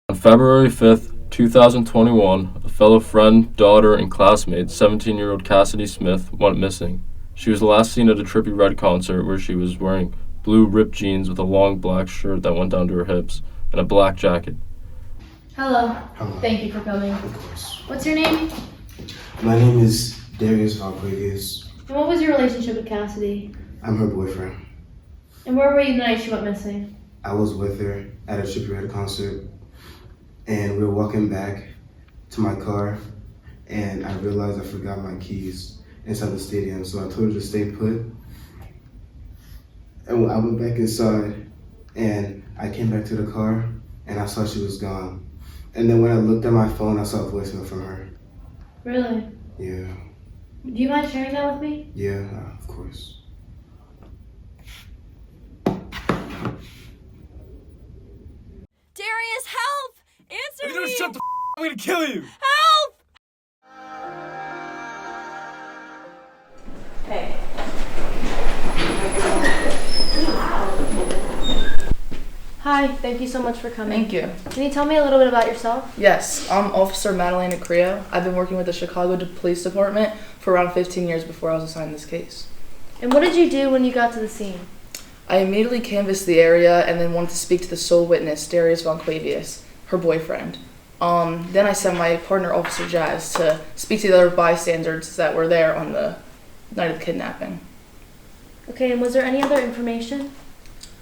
On February 5th, 2021, a fellow friend, daughter, and classmate, 17-year-old Cassady Smith, went missing. She was last seen at a Trippie Redd concert where she was wearing blue ripped jeans with a long black shirt that went down to her hips and a black jacket. Hello. Hello. Thank you for coming. Of course. What's your name? My name is Darius Valquavius. And what was your relationship with Cassady? I'm her boyfriend. And where were you the night she went missing? I was with her at a Trippie Redd concert, and we were walking back to my car, and I realized I forgot my keys inside the stadium, so I told her to stay put. And I went back inside, and I came back to the car, and I saw she was gone. And then when I looked at my phone, I saw a voicemail from her. Really? Yeah, Do you mind sharing that with me? yeah, of course. Darius, help! Answer If you don't me! shut the I'm gonna kill you! Help! Hey. Hi, thank you so much for coming. Thank you. Can you tell me a little bit about yourself? Yes, I'm Officer Madalena. I've been working with the Chicago Police Department for around 15 years before I was assigned this case. And what did you do when you got to the scene? I immediately canvassed the area and then wanted to speak to the sole witness, Darius Valquavius, her boyfriend. Then I sent my partner, Officer Jazz, to speak to the other bystanders that were there on the night of the kidnapping. Okay, and was there any other information?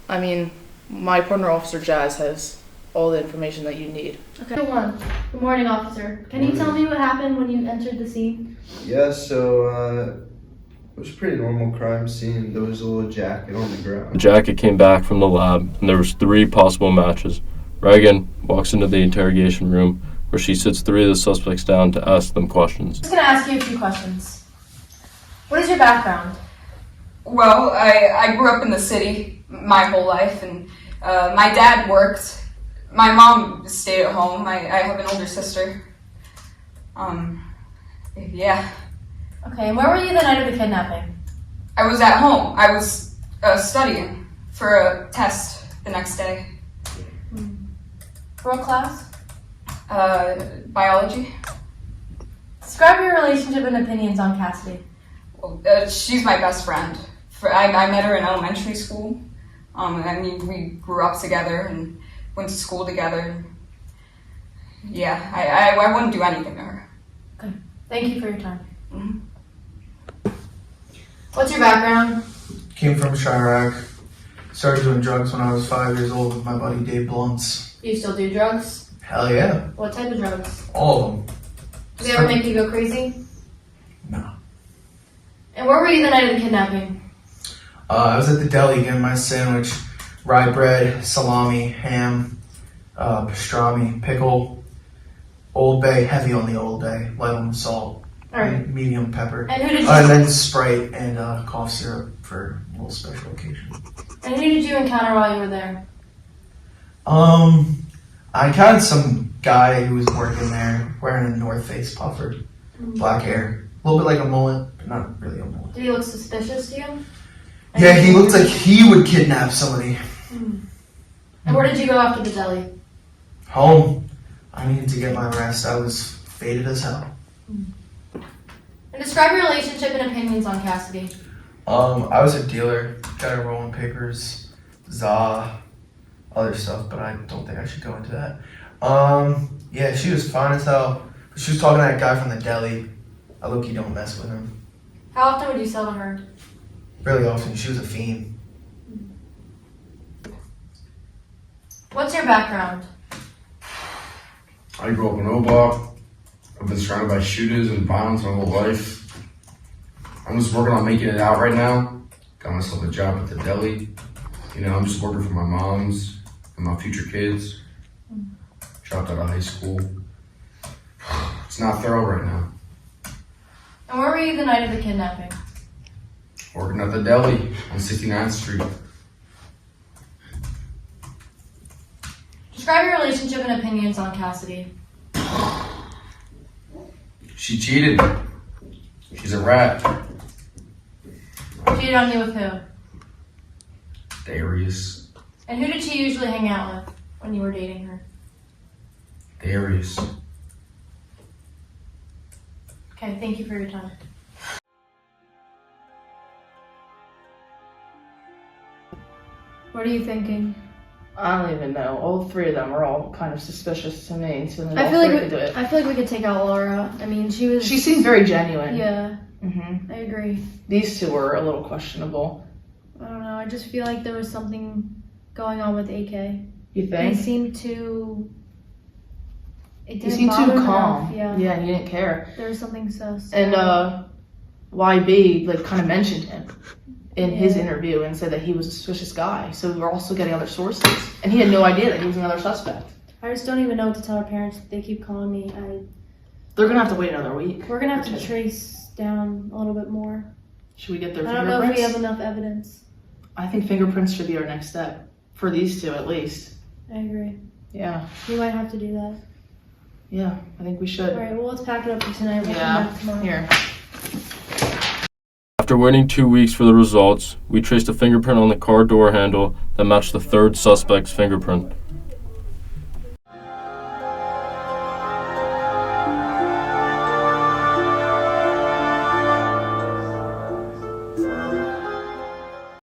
I mean, my partner, Officer Jazz, has all the information that you need. Okay. Good morning, officer. Can you tell me what happened when you entered the scene? Yeah, so it was a pretty normal crime scene. There was a little jacket on the The ground. jacket came back from the lab, and there was 3 possible matches. Reagan walks into the interrogation room, where she sits 3 of the suspects down to ask them questions. I'm just gonna ask you a few questions. What is your background? Well, I grew up in the city my whole life, and my dad worked. My mom stayed at home. I have an older sister. Yeah. Okay, and where were you the night of the kidnapping? I was at home. I was studying for a test the next day. For what class? Biology. Describe your relationship and opinions on Cassady. Well, she's my best friend. I met her in elementary school. I mean, we grew up together and went to school together. Yeah, I wouldn't do anything to her. Okay, thank you for your time. Mhm. What's your background? Came from Chirac. Started doing drugs when I was 5 years old with my buddy Dave Blunts. Do you still do drugs? Hell yeah. What type of drugs? All of them. Do they ever make you go crazy? No. And where were you the night of the kidnapping? I was at the deli getting my sandwich. Rye bread, salami, ham, pastrami, pickle, Old Bay, heavy on the Old Bay, light on the salt, Alright. medium pepper. And who did you And then Sprite and cough syrup for a little special occasion. and who did you encounter while you were there? I encountered some guy who was working there wearing a North Face puffer, black hair, a little bit like a mullet, but not really a mullet. Did he look suspicious to you? Yeah, he looked like he would kidnap somebody. And where did you go after the deli? Home. I needed to get my rest. I was faded as hell. And describe your relationship and opinions on Cassady. I was a dealer, got her rolling papers, za, other stuff, but I don't think I should go into that. Yeah, she was fine as hell. But she was talking to that guy from the deli. I look, you don't mess with him. How often would you sell to her? Really often, she was a fiend. What's your background? I grew up in Obach. I've been surrounded by shooters and violence my whole life. I'm just working on making it out right now. Got myself a job at the deli. You know, I'm just working for my moms and my future kids. Dropped out of high school. It's not thorough right now. And where were you the night of the kidnapping? Working at the deli on 69th Street. Describe your relationship and opinions on Cassady. She cheated. She's a rat. Cheated on you with who? Darius. And who did she usually hang out with when you were dating her? Darius. Okay, thank you for your time. What are you thinking? I don't even know. All three of them are all kind of suspicious to me. So I feel like we could take out Laura. I mean, she seems very genuine. Yeah, Mm-hmm. I agree. These two were a little questionable. I don't know. I just feel like there was something going on with AK. You He think? seemed too. It He didn't seemed bother too him calm. enough. Yeah. Yeah, he didn't care. There was something sus. And YB like kind of mentioned him in his Yeah. interview and said that he was a suspicious guy. So we're also getting other sources, and he had no idea that he was another suspect. I just don't even know what to tell our parents. They keep calling me. They're gonna have to wait another week. We're gonna have to Okay. trace down a little bit more. Should we get their I don't fingerprints? know if we have enough evidence. I think fingerprints should be our next step for these two at least. I agree. Yeah, We might have to do that. yeah, I think we should. All right. Well, let's pack it up for tonight. We'll Yeah, come back tomorrow. here. After waiting 2 weeks for the results, we traced a fingerprint on the car door handle that matched the third suspect's fingerprint.